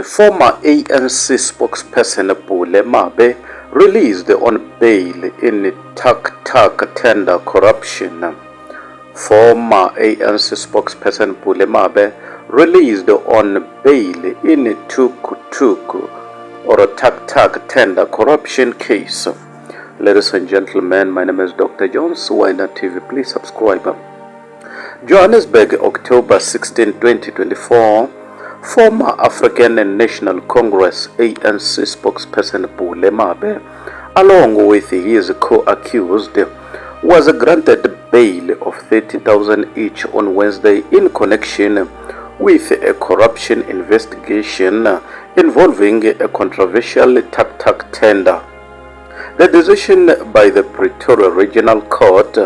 Former ANC spokesperson Pule Mabe released on bail in tuk-tuk tender corruption. Former ANC spokesperson Pule Mabe released on bail in tuk-tuk or tuk-tuk tender corruption case. Ladies and gentlemen, my name is Dr. Jones, Winder TV. Please subscribe. Johannesburg, October 16, 2024. Former African National Congress ANC spokesperson Pule Mabe, along with his co-accused, was granted bail of 30,000 each on Wednesday in connection with a corruption investigation involving a controversial tuk-tuk tender. The decision by the Pretoria Regional Court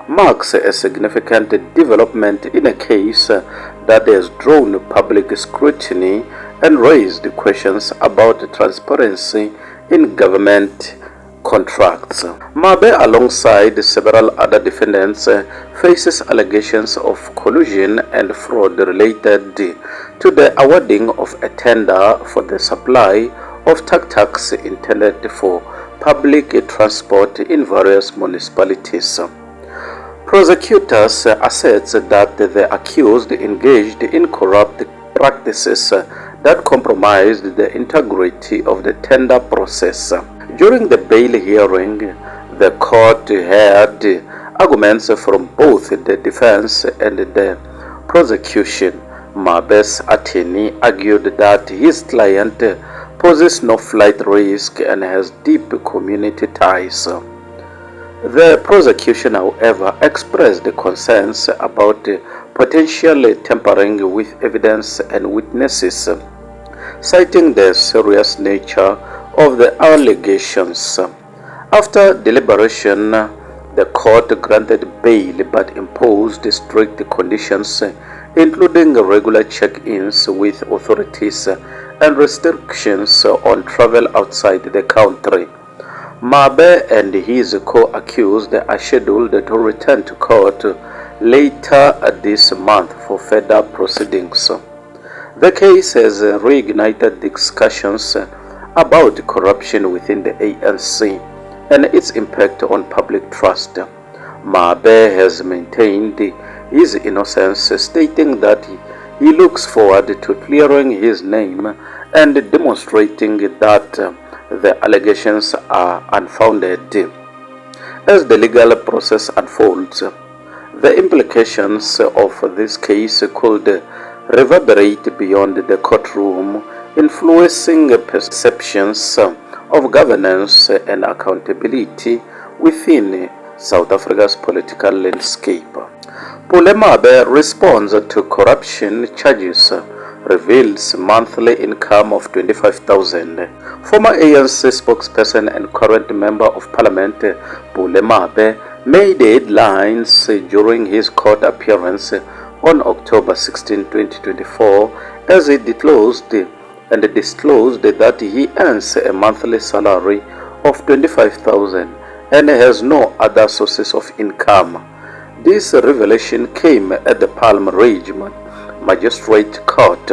marks a significant development in a case that has drawn public scrutiny and raised questions about transparency in government contracts. Mabe, alongside several other defendants, faces allegations of collusion and fraud related to the awarding of a tender for the supply of tuk-tuks intended for public transport in various municipalities. Prosecutors assert that the accused engaged in corrupt practices that compromised the integrity of the tender process. During the bail hearing, the court heard arguments from both the defense and the prosecution. Mabe's attorney argued that his client poses no flight risk and has deep community ties. The prosecution, however, expressed concerns about potential tampering with evidence and witnesses, citing the serious nature of the allegations. After deliberation, the court granted bail but imposed strict conditions, including regular check-ins with authorities and restrictions on travel outside the country. Mabe and his co-accused are scheduled to return to court later this month for further proceedings. The case has reignited discussions about corruption within the ANC and its impact on public trust. Mabe has maintained his innocence, stating that he looks forward to clearing his name and demonstrating that the allegations are unfounded. As the legal process unfolds, the implications of this case could reverberate beyond the courtroom, influencing perceptions of governance and accountability within South Africa's political landscape. Pule Mabe responds to corruption charges, reveals monthly income of 25,000. Former ANC spokesperson and current member of parliament Pule Mabe made headlines during his court appearance on October 16, 2024, as he disclosed that he earns a monthly salary of 25,000 and has no other sources of income. This revelation came at the Pule Mabe Magistrate Court,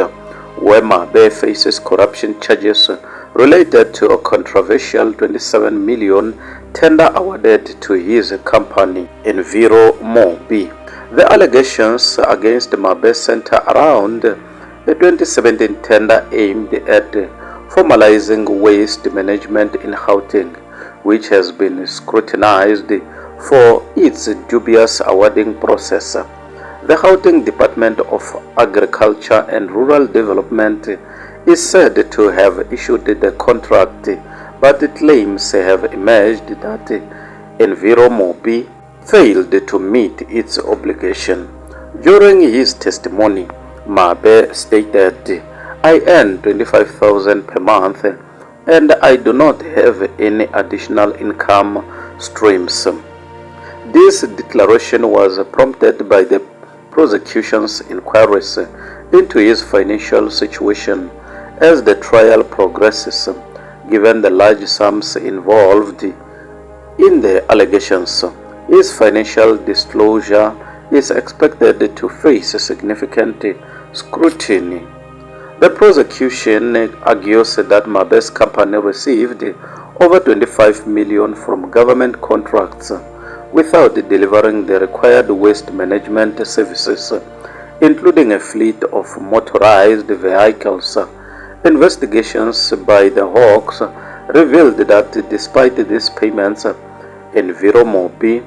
where Mabe faces corruption charges related to a controversial 27 million tender awarded to his company, Pule Mabe. The allegations against Mabe center around the 2017 tender aimed at formalizing waste management in Gauteng, which has been scrutinized for its dubious awarding process. The Gauteng Department of Agriculture and Rural Development is said to have issued the contract, but claims have emerged that Pule Mabe failed to meet its obligation. During his testimony, Mabe stated, "I earn 25,000 per month and I do not have any additional income streams." This declaration was prompted by the prosecution's inquiries into his financial situation as the trial progresses, given the large sums involved in the allegations. His financial disclosure is expected to face significant scrutiny. The prosecution argues that Mabe's company received over 25 million from government contracts without delivering the required waste management services, including a fleet of motorized vehicles. Investigations by the Hawks revealed that despite these payments, Pule Mabe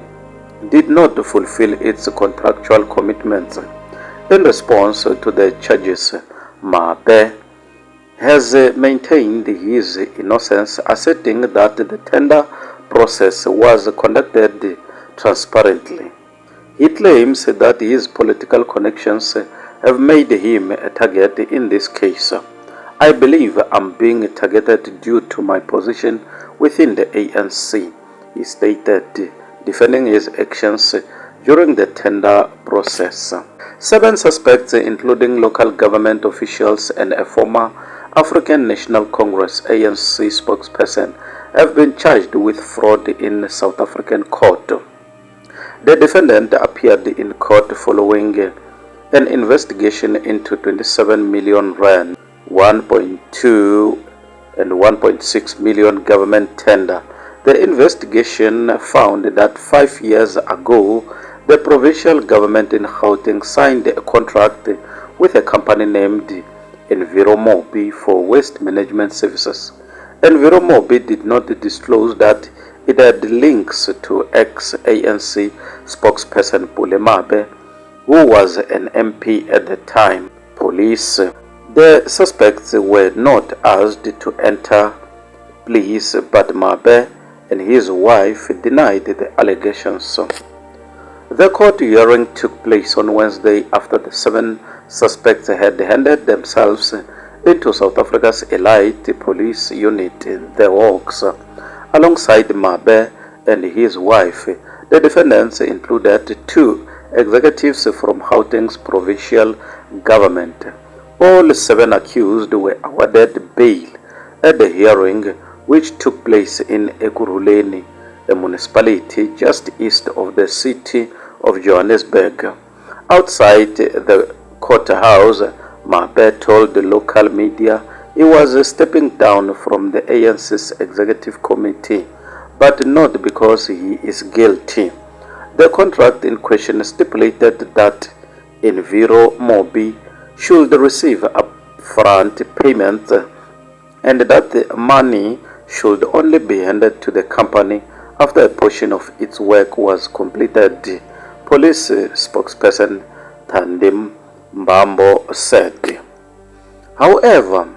did not fulfill its contractual commitments. In response to the charges, Mabe has maintained his innocence, asserting that the tender process was conducted transparently. He claims that his political connections have made him a target in this case. I believe I'm being targeted due to my position within the ANC, he stated, defending his actions during the tender process. 7 suspects, including local government officials and a former African National Congress ANC spokesperson, have been charged with fraud in South African court. The defendant appeared in court following an investigation into 27 million rand, 1.2 and 1.6 million government tender. The investigation found that 5 years ago, the provincial government in Gauteng signed a contract with a company named Pule Mabe for waste management services. Pule Mabe did not disclose that it had links to ex-ANC spokesperson Pule Mabe, who was an MP at the time. Police. The suspects were not asked to enter pleas, but Mabe and his wife denied the allegations. The court hearing took place on Wednesday after the 7 suspects had handed themselves into South Africa's elite police unit, the Hawks. Alongside Mabe and his wife, the defendants included 2 executives from Gauteng's provincial government. All 7 accused were awarded bail at the hearing, which took place in Ekurhuleni, a municipality just east of the city of Johannesburg. Outside the courthouse, Mabe told the local media he was stepping down from the ANC's executive committee, but not because he is guilty. The contract in question stipulated that Pule Mabe should receive upfront payment and that the money should only be handed to the company after a portion of its work was completed, police spokesperson Thandim Mbambo said. However,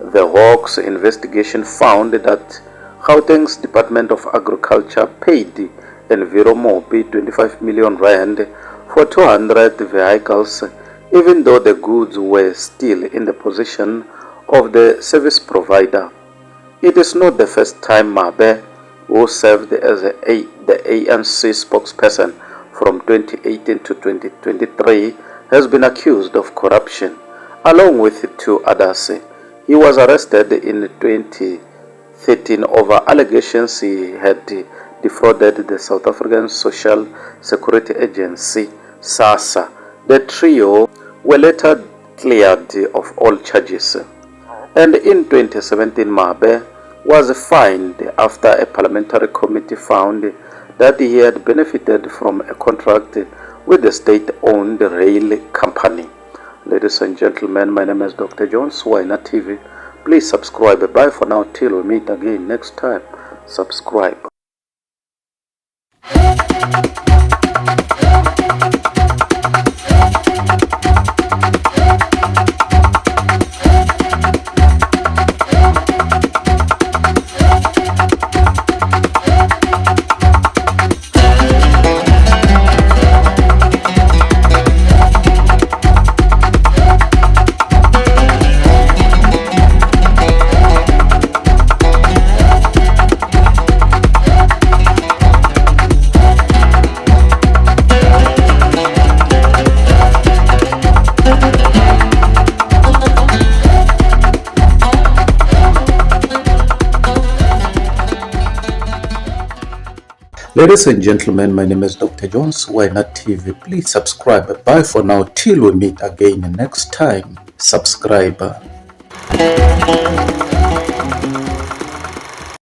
the Hawks investigation found that Gauteng's Department of Agriculture paid Pule Mabe 25 million rand for 200 vehicles, even though the goods were still in the possession of the service provider. It is not the first time Mabe, who served as the ANC spokesperson from 2018 to 2023, has been accused of corruption, along with 2 others. He was arrested in 2013 over allegations he had defrauded the South African Social Security Agency, SASSA. The trio were later cleared of all charges. And in 2017, Mabe was fined after a parliamentary committee found that he had benefited from a contract with the state-owned rail company. Ladies and gentlemen, my name is Dr. Jones, Winer TV. Please subscribe. Bye for now till we meet again next time. Subscribe. Ladies and gentlemen, my name is Dr. Jones, Winer TV. Please subscribe. Bye for now till we meet again next time. Subscribe.